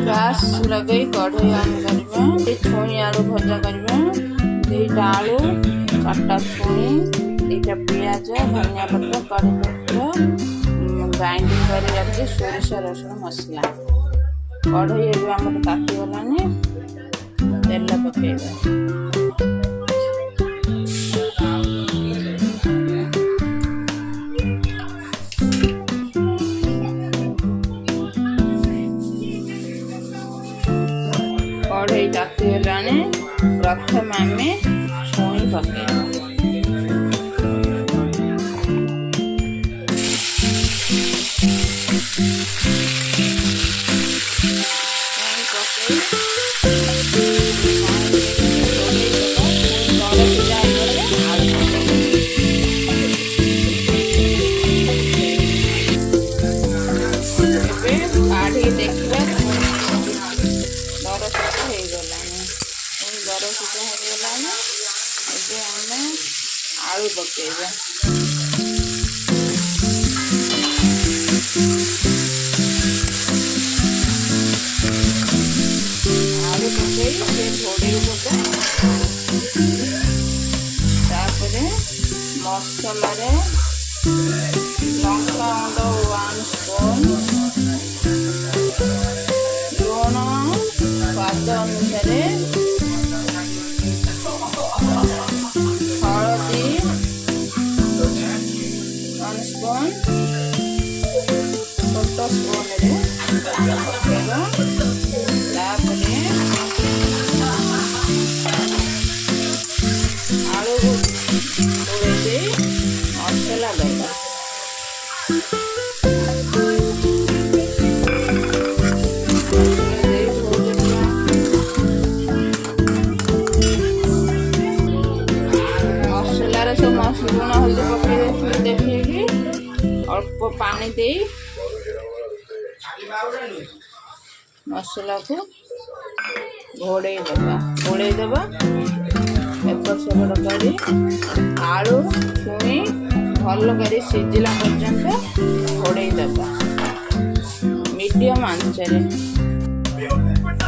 Gas लगे कढ़ई on करबे छुई आलू भजा करबे दुईटा आलू चारटा छुई दुईटा पियाज धनिया पत्र कढ़ी पत्र ग्राइंडिंग कर रखी सोरिष रसुण मसला कढ़ई एवं आम ताती गलानी तेल पकेबा कढ़ई ताती गलानी प्रथम आम छुई पकेबा आलू पकेबा आलू पकई घोड़े तापरे मसला लंका गुंड 1 स्पून लुण स्वाद अनुसार हलदी 1 स्पून छोट स्पून पकेबा आलू गोड़े मसला देगा मसलार सब लुण हल्दी पकई देखिए अल्प पानी दे मसला को घोड़े देवा एपट सेपट कर आलू छुई भल कर सीझला पर्यंत घोड़े देवा मीडियम आंचरे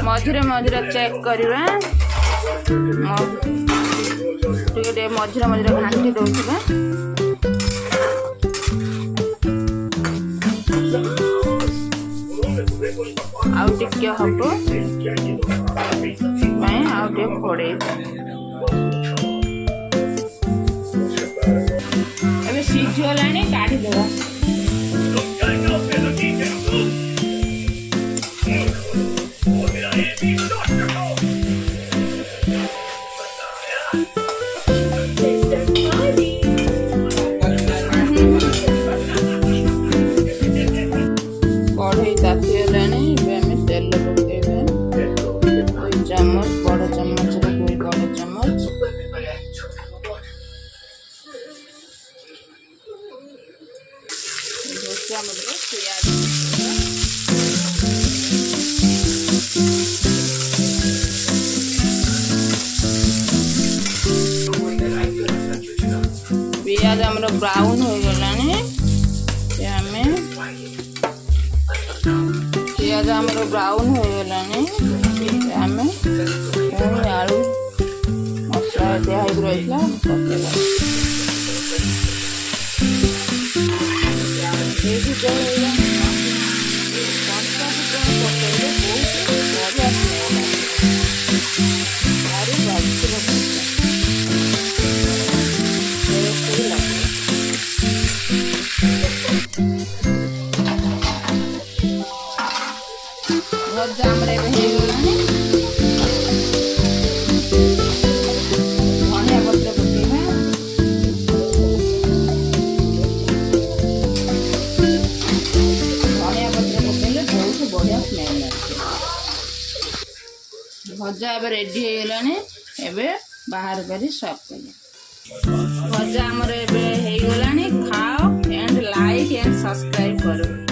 मझिरे मझिरे चेक करवा मझिरे मझिरे घाटी दौथिबा आउ टिके हम आउ टे फोड़े अबे सीझी गलानी काढ़ी देवा कढ़ई ताती गलानी तेल पकेबे 2 चम्मच बड़ चम्मच 2 बड़ चम्मच पियाज हमरो ब्राउन हो गलानी पियाज हमरो ब्राउन हो गलानी आलू मसला दिया रहा पकेबा भजा धनिया पत्र पकेबा धनिया पत्र पकेले बहुत बढ़िया स्मेल भजा एबे रेडी हो गलानी एबे बाहर करी सर्व करिया भजा हमर एबे हो गलानी खाओ एंड लाइक एंड सब्सक्राइब करो।